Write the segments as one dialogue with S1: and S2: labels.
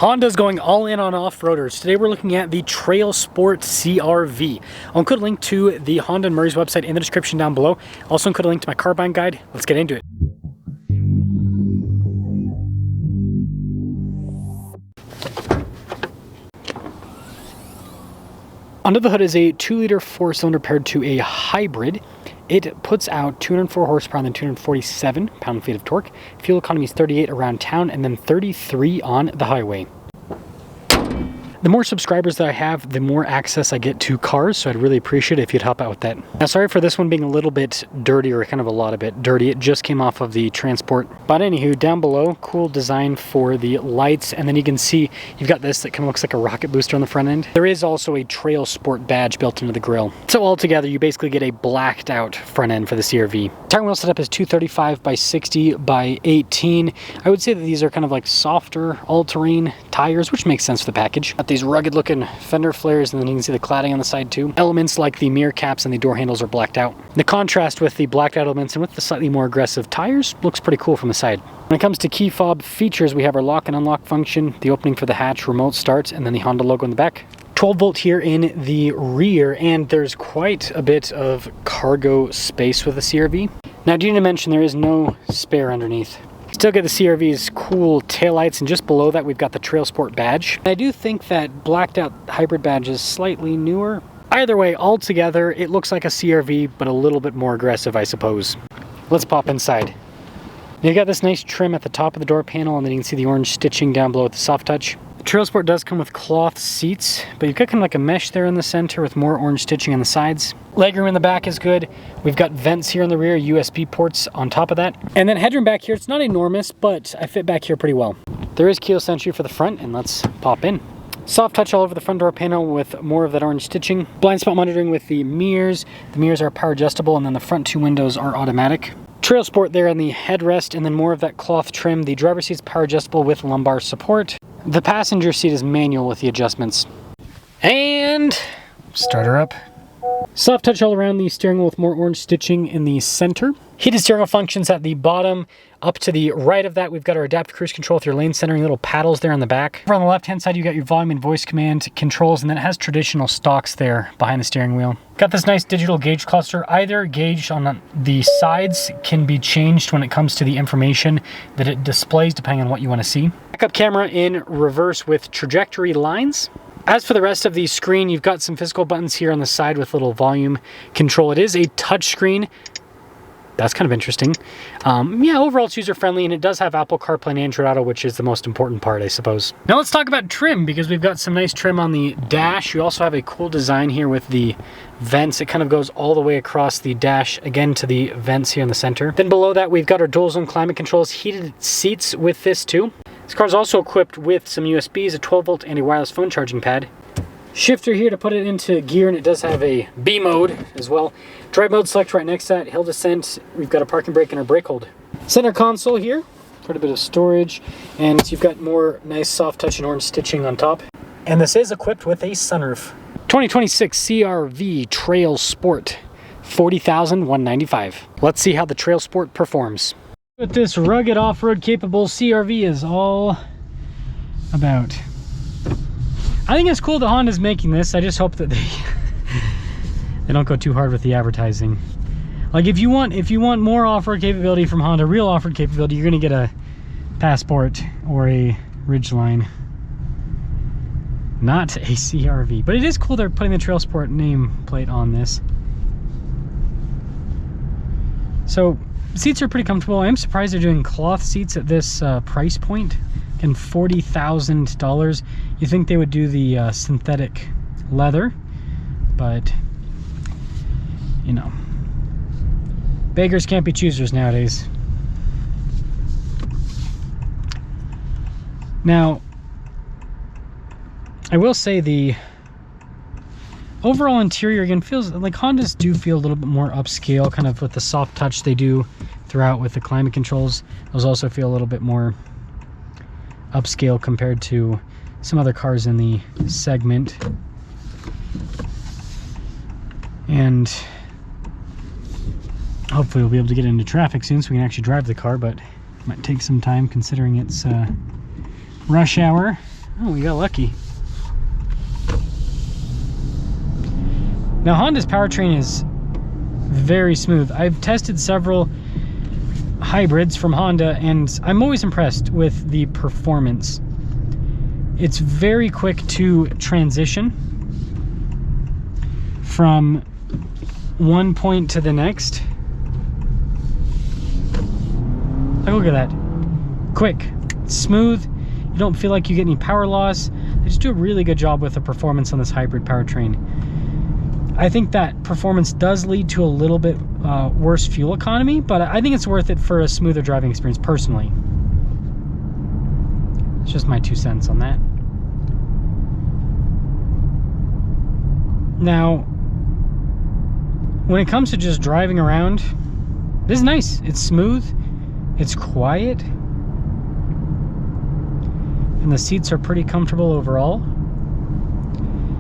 S1: Honda's going all in on off-roaders. Today we're looking at the Trailsport CR-V. I'll include a link to the Honda and Murray's website in the description down below. I'll also include a link to my car buying guide. Let's get into it. Under the hood is a 2-liter 4-cylinder paired to a hybrid. It puts out 204 horsepower and then 247 pound-feet of torque. Fuel economy is 38 around town and then 33 on the highway. The more subscribers that I have, the more access I get to cars, so I'd really appreciate it if you'd help out with that. Now, sorry for this one being a little bit dirty, or kind of a lot of it dirty. It just came off of the Transport. But anywho, down below, cool design for the lights, and then you can see you've got this that kind of looks like a rocket booster on the front end. There is also a Trailsport badge built into the grille. So altogether, you basically get a blacked out front end for the CR-V. Tire wheel setup is 235 by 60 by 18. I would say that these are kind of like softer all-terrain tires, which makes sense for the package. Got these rugged looking fender flares, and then you can see the cladding on the side too. Elements like the mirror caps and the door handles are blacked out. The contrast with the blacked out elements and with the slightly more aggressive tires looks pretty cool from the side. When it comes to key fob features, we have our lock and unlock function, the opening for the hatch, remote start, and then the Honda logo in the back. 12 volt here in the rear, and there's quite a bit of cargo space with the CR-V. Now, I do need to mention there is no spare underneath. Still get the CR-V's cool taillights, and just below that we've got the Trailsport badge. I do think that blacked out hybrid badge is slightly newer. Either way, altogether, it looks like a CR-V, but a little bit more aggressive, I suppose. Let's pop inside. You've got this nice trim at the top of the door panel, and then you can see the orange stitching down below with the soft touch. The Trailsport does come with cloth seats, but you've got kind of like a mesh there in the center with more orange stitching on the sides. Legroom in the back is good. We've got vents here in the rear, USB ports on top of that. And then headroom back here, it's not enormous, but I fit back here pretty well. There is keyless entry for the front, and let's pop in. Soft touch all over the front door panel with more of that orange stitching. Blind spot monitoring with the mirrors. The mirrors are power adjustable, and then the front two windows are automatic. Trailsport there on the headrest, and then more of that cloth trim. The driver's seat is power adjustable with lumbar support. The passenger seat is manual with the adjustments. And start her up. Soft touch all around the steering wheel with more orange stitching in the center. Heated steering wheel functions at the bottom. Up to the right of that, we've got our adaptive cruise control with your lane centering little paddles there on the back. Over on the left-hand side, you got your volume and voice command controls, and then it has traditional stalks there behind the steering wheel. Got this nice digital gauge cluster. Either gauge on the sides can be changed when it comes to the information that it displays, depending on what you want to see. Backup camera in reverse with trajectory lines. As for the rest of the screen, you've got some physical buttons here on the side with little volume control. It is a touch screen. That's kind of interesting. Yeah, overall it's user-friendly, and it does have Apple CarPlay and Android Auto, which is the most important part, I suppose. Now let's talk about trim, because we've got some nice trim on the dash. You also have a cool design here with the vents. It kind of goes all the way across the dash, again to the vents here in the center. Then below that, we've got our dual zone climate controls, heated seats with this too. This car is also equipped with some USBs, a 12 volt and a wireless phone charging pad. Shifter here to put it into gear, and it does have a B mode as well. Drive mode select right next to that. Hill descent, we've got a parking brake and our brake hold. Center console here, quite a bit of storage, and you've got more nice soft touch and orange stitching on top. And this is equipped with a sunroof. 2026 CR-V Trailsport, $40,195. Let's see how the Trailsport performs. What this rugged off-road capable CR-V is all about. I think it's cool that Honda's making this. I just hope that they don't go too hard with the advertising. Like if you want more off-road capability from Honda, real off-road capability, you're gonna get a Passport or a Ridgeline, not a CR-V. But it is cool they're putting the Trailsport nameplate on this. So seats are pretty comfortable. I am surprised they're doing cloth seats at this price point. And $40,000. You think they would do the synthetic leather, but you know, beggars can't be choosers nowadays. Now, I will say the overall interior again feels like Hondas do feel a little bit more upscale, kind of with the soft touch they do throughout with the climate controls. Those also feel a little bit more upscale compared to some other cars in the segment. And hopefully we'll be able to get into traffic soon so we can actually drive the car, but it might take some time considering it's rush hour. Oh, we got lucky. Now Honda's powertrain is very smooth. I've tested several hybrids from Honda and I'm always impressed with the performance. It's very quick to transition from one point to the next. Like, look at that. Quick, smooth. You don't feel like you get any power loss. They just do a really good job with the performance on this hybrid powertrain. I think that performance does lead to a little bit worse fuel economy, but I think it's worth it for a smoother driving experience personally. It's just my 2 cents on that. Now, when it comes to just driving around, this is nice. It's smooth, it's quiet, and the seats are pretty comfortable overall.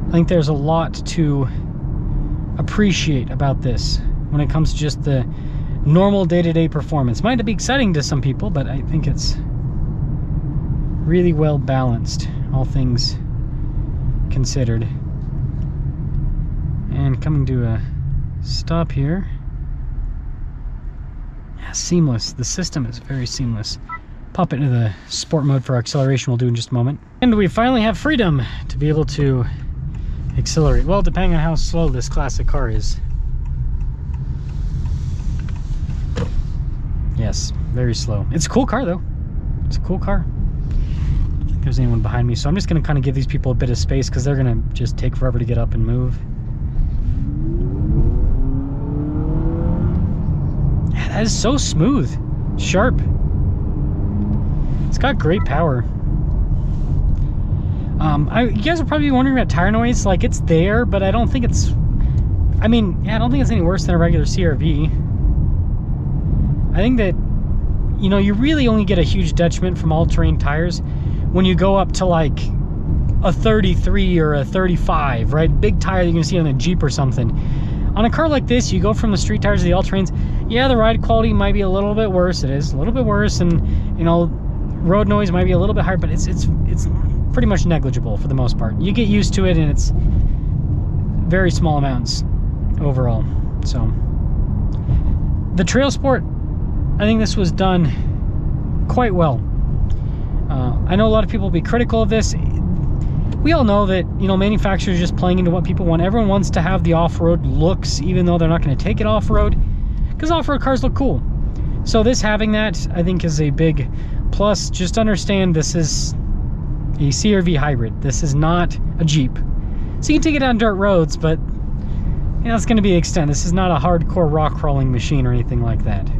S1: I think there's a lot to appreciate about this when it comes to just the normal day-to-day performance. Might be exciting to some people, but I think it's really well balanced, all things considered. And coming to a stop here. Yeah, seamless. The system is very seamless. Pop it into the sport mode for acceleration, we'll do in just a moment. And we finally have freedom to be able to accelerate. Well, depending on how slow this classic car is. Yes, very slow. It's a cool car though. It's a cool car. I don't think there's anyone behind me, so I'm just gonna kind of give these people a bit of space because they're gonna just take forever to get up and move. Yeah, that is so smooth, sharp. It's got great power. You guys are probably wondering about tire noise. Like, it's there, but I don't think it's, I mean, yeah, I don't think it's any worse than a regular CR-V. I think that, you know, you really only get a huge detriment from all-terrain tires when you go up to like a 33 or a 35, right? Big tire that you can see on a Jeep or something. On a car like this, you go from the street tires to the all-terrains. Yeah, the ride quality might be a little bit worse. It is a little bit worse, and you know, road noise might be a little bit higher, but it's pretty much negligible for the most part. You get used to it, and it's very small amounts overall. So the Trailsport, I think this was done quite well. I know a lot of people will be critical of this. We all know that, you know, manufacturers are just playing into what people want. Everyone wants to have the off-road looks, even though they're not going to take it off-road, because off-road cars look cool. So this having that, I think, is a big plus. Just understand this is a CR-V hybrid. This is not a Jeep. So you can take it on dirt roads, but you know, it's going to be the extent. This is not a hardcore rock crawling machine or anything like that.